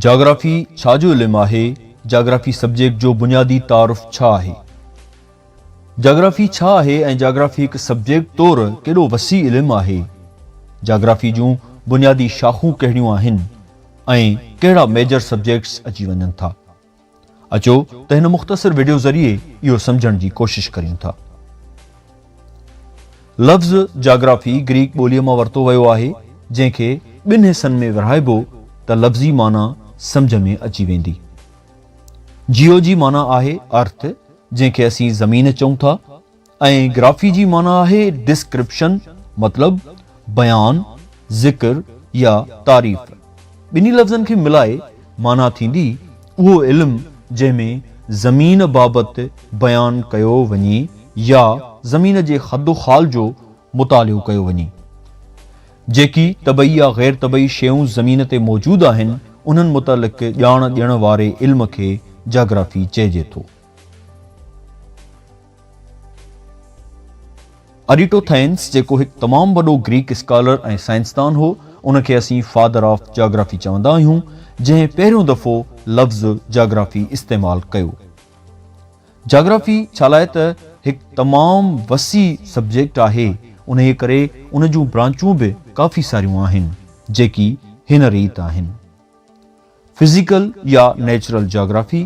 Geography छा जो इल्मु आहे? जाग्राफी सब्जेक्ट जो बुनियादी तारुफ़ छा आहे? जाग्राफी छा आहे ऐं जाग्राफी हिकु सब्जेक्ट तौरु केॾो वसी इल्मु आहे? जाग्राफी जूं बुनियादी शाखूं कहिड़ियूं आहिनि ऐं कहिड़ा मेजर सब्जेक्ट्स अची वञनि था? अचो त हिन मुख़्तसिर वीडियो ज़रिए इहो सम्झण जी कोशिश करियूं था। लफ़्ज़ जाग्राफी ग्रीक ॿोलीअ मां वरितो वियो आहे, जंहिंखे ॿिनि हिसनि में विरहाइबो त लफ़्ज़ी माना सम्झ में अची वेंदी। जियो जी माना आहे अर्थ, जंहिंखे असीं ज़मीन चऊं था, ऐं ग्राफी जी माना आहे डिस्क्रिप्शन, मतलब बयान, ज़िक्र या तारीफ़। ॿिन्ही लफ़्ज़नि खे मिलाए माना थींदी उहो इल्मु जंहिंमें ज़मीन बाबति बयान कयो वञे या ज़मीन जे ख़दो ख़ाल जो मुतालियो कयो वञे। जेकी तबई या गैर तबई शयूं ज़मीन ते मौजूदु आहिनि, उन्हनि मुतालिक़ ॼाण ॾियण वारे इल्म खे जाग्राफी चइजे थो। अरिस्टोथेन्स, जेको हिकु तमामु वॾो ग्रीक स्कॉलर ऐं साइंसदान हो, उनखे असीं फादर ऑफ जाग्राफी चवंदा आहियूं, जंहिं पहिरियों दफ़ो लफ़्ज़ जाग्राफी इस्तेमालु कयो। जाग्राफी छा लाइ त हिकु तमामु वसी सब्जेक्ट आहे, उन करे उन जूं ब्रांचूं बि काफ़ी सारियूं आहिनि, जेकी हिन रीत आहिनि: फिज़िकल या नेचुरल जाग्राफी,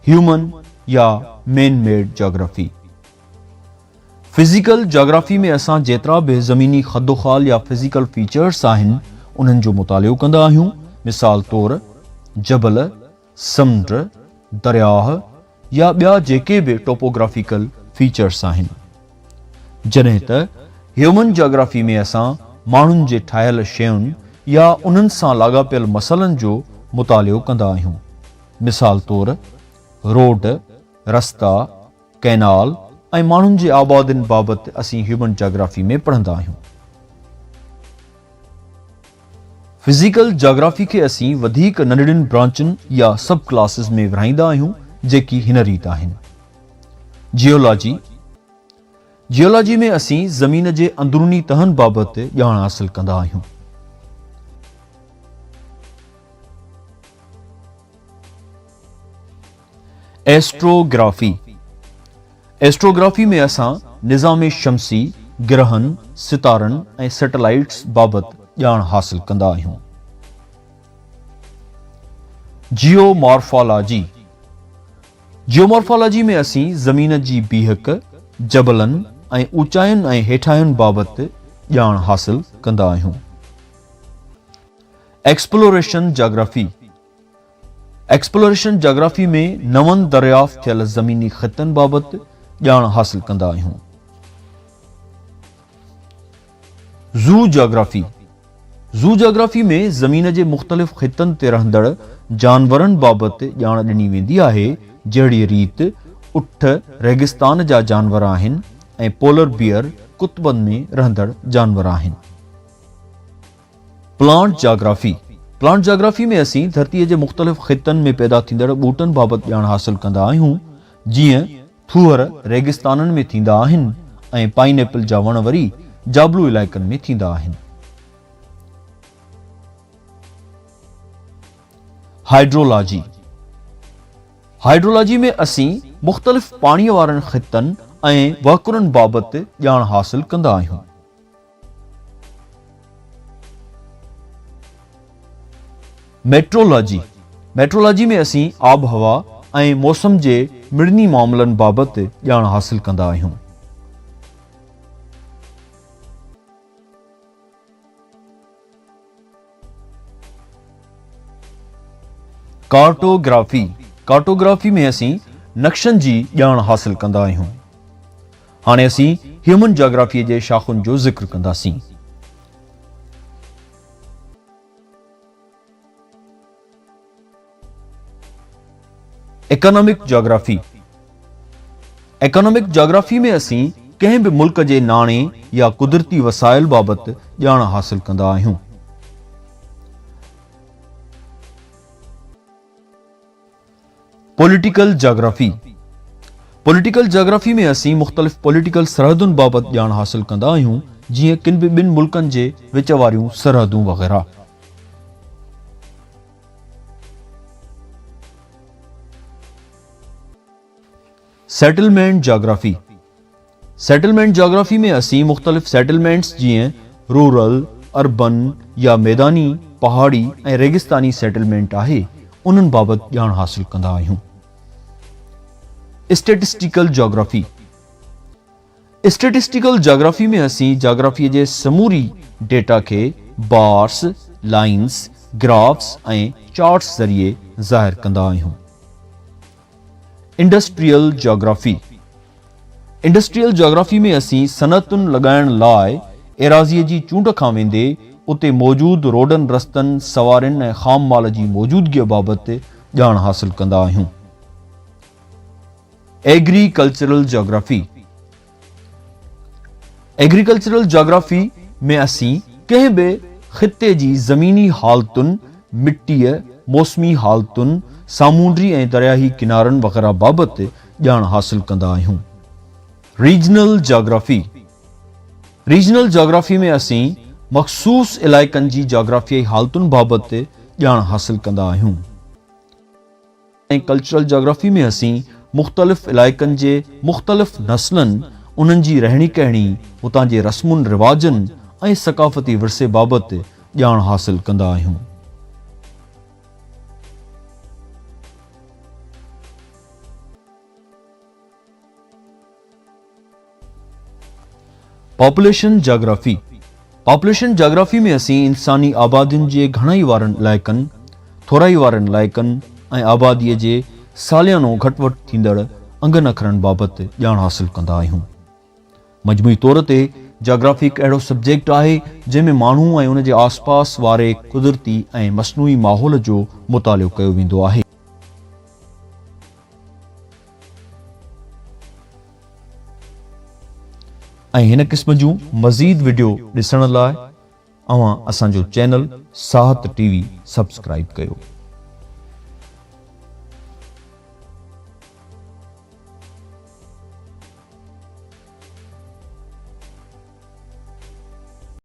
ह्यूमन या man made geography. Physical geography में असां जेतिरा बि ज़मीनी ख़दोख़ाल या फिज़िकल फीचर्स आहिनि, उन्हनि जो मुतालियो कंदा आहियूं। मिसाल तौरु जबल, समुंड, दरियाह या ॿिया जेके बि टोपोग्राफिकल फीचर्स आहिनि। जॾहिं त ह्यूमन जाग्राफी में असां माण्हुनि जे ठाहियल शयुनि या उन्हनि सां लाॻापियल मसइलनि जो मुतालियो कंदा आहियूं। मिसाल तौरु रोड, रस्ता, कैनाल ऐं माण्हुनि जे आबादियुनि बाबति असीं ह्यूमन जाग्राफी में पढ़ंदा आहियूं। फिज़िकल जाग्राफी खे असीं वधीक नंढड़ियुनि ब्रांचुनि या सब क्लासिस में विरहाईंदा आहियूं, जेकी हिन रीत आहिनि: जियोलॉजी। जियोलॉजी में असीं ज़मीन जे अंदरूनी तहनि बाबति ॼाण हासिल कंदा आहियूं। एस्ट्रोग्राफी। एस्ट्रोग्राफी में असां निज़ाम शमसी, ग्रहन, सितारनि ऐं सैटेलाइट्स बाबति ॼाण हासिल कंदा आहियूं। जियोमॉर्फोलॉजी। जियोमॉर्फोलॉजी में असीं ज़मीन जी बीहक, जबलनि ऐं ऊचाइयुनि ऐं हेठायुनि बाबति ॼाण हासिल कंदा आहियूं। Exploration geography. एक्सप्लोरेशन जाग्राफी में नवनि दरियाफ़्त थियल ज़मीनी ख़ितनि बाबति ॼाण हासिल कंदा आहियूं। Zoo geography. ज़ू जाग्राफी में ज़मीन जे मुख़्तलिफ़ ख़ितनि ते रहंदड़ जानवरनि बाबति ॼाण ॾिनी वेंदी आहे, जहिड़ी रीत उठ रेगिस्तान जा जानवर आहिनि ऐं पोलर बियर कुतबनि में रहंदड़ जानवर आहिनि। Plant geography. प्लांट जाग्राफी में असीं धरतीअ जे मुख़्तलिफ़ ख़ितनि में पैदा थींदड़ ॿूटनि बाबति ॼाण हासिल कंदा आहियूं, जीअं थूहर रेगिस्ताननि में थींदा आहिनि ऐं पाइनएप्पल जा वण वरी जाबलू इलाइक़नि में थींदा आहिनि। हाइड्रोलॉजी। हाइड्रोलॉजी में असीं मुख़्तलिफ़ पाणीअ वारनि ख़ितनि ऐं वाकुरनि बाबति ॼाण हासिल कंदा आहियूं। मेट्रोलॉजी। मेट्रोलॉजी में असीं आब हवा ऐं मौसम जे मिड़नी मामलनि बाबति ॼाण हासिल कंदा आहियूं। कार्टोग्राफी। कार्टोग्राफी में असीं नक्शनि जी ॼाण हासिल कंदा आहियूं। हाणे असीं ह्यूमन जाग्राफीअ जे शाख़ुनि जो ज़िक्र कंदासीं। Economic geography. इकोनॉमिक जाग्राफी में असीं कंहिं बि मुल्क जे नाणे या कुदरती वसाइल बाबति ॼाण हासिल कंदा आहियूं। Political geography. पॉलिटिकल जाग्राफी में असीं मुख़्तलिफ़ पॉलिटिकल सरहदुनि बाबति ॼाण हासिल कंदा आहियूं, जीअं किन बि ॿिनि मुल्कनि जे विच वारियूं सरहदूं वग़ैरह। Settlement geography. सेटलमेंट जोग्राफी में असी मुख्तलिफ सेटलमेंट्स जीअं रूरल, अर्बन या मैदानी, पहाड़ी ऐं रेगिस्तानी सेटलमेंट आहे उन्हनि बाबति ॼाण हासिल कंदा आहियूं। Statistical geography. स्टेटिस्टिकल जोग्राफी में असी जोग्राफी जे समूरी डेटा के बार्स, लाइन्स, ग्राफ्स ऐं चार्ट्स ज़रिए ज़ाहिर कंदा आहियूं। Industrial geography. इंडस्ट्रियल जोग्राफी में असी सनअतुनि लॻाइण लाइ एराज़ीअ जी चूंड खां वेंदे उते मौजूद रोडनि, रस्तनि, सवारियुनि ऐं ख़ाम माल जी मौजूदगीअ बाबति ॼाण हासिल कंदा आहियूं। Agricultural geography. एग्रीकल्चरल जोग्राफी में असी कंहिं बि ख़िते जी ज़मीनी हालतुनि, मिट्टीअ, मौसमी हालतुनि, सामूंडी ऐं दरियाही किनारनि वग़ैरह बाबति ॼाण हासिल कंदा आहियूं। Regional geography. रीजनल जोग्राफी में असी मख़सूस इलाइक़नि जी जोग्राफियाई हालतुनि बाबति ॼाण हासिल कंदा आहियूं। ऐं कल्चरल जोग्राफी में असी मुख़्तलिफ़ इलाइक़नि जे मुख़्तलिफ़ नस्लनि, उन्हनि जी रहणी कहणी, उतां जे रस्मुनि रिवाजनि ऐं सक़ाफ़ती विरसे बाबति ॼाण हासिल कंदा आहियूं। Population geography. पॉपुलेशन जोग्राफी में असी इंसानी आबादियुनि जे घणाई वारनि इलाइक़नि, थोराई वारनि इलाइक़नि ऐं आबादीअ जे सालियानो घटि वधि थींदड़ अंग नखरनि बाबति ॼाण हासिल कंदा आहियूं। मजमूई तौर ते जोग्राफी हिकु अहिड़ो सब्जेक्ट आहे जंहिंमें माण्हू ऐं उन जे आसपास वारे कुदरती ऐं मसनूई माहौल जो मुतालियो कयो वेंदो आहे। ऐं हिन क़िस्म जूं मज़ीद वीडियो ॾिसण लाइ असांजो चैनल साहत टीवी सब्सक्राइब कयो।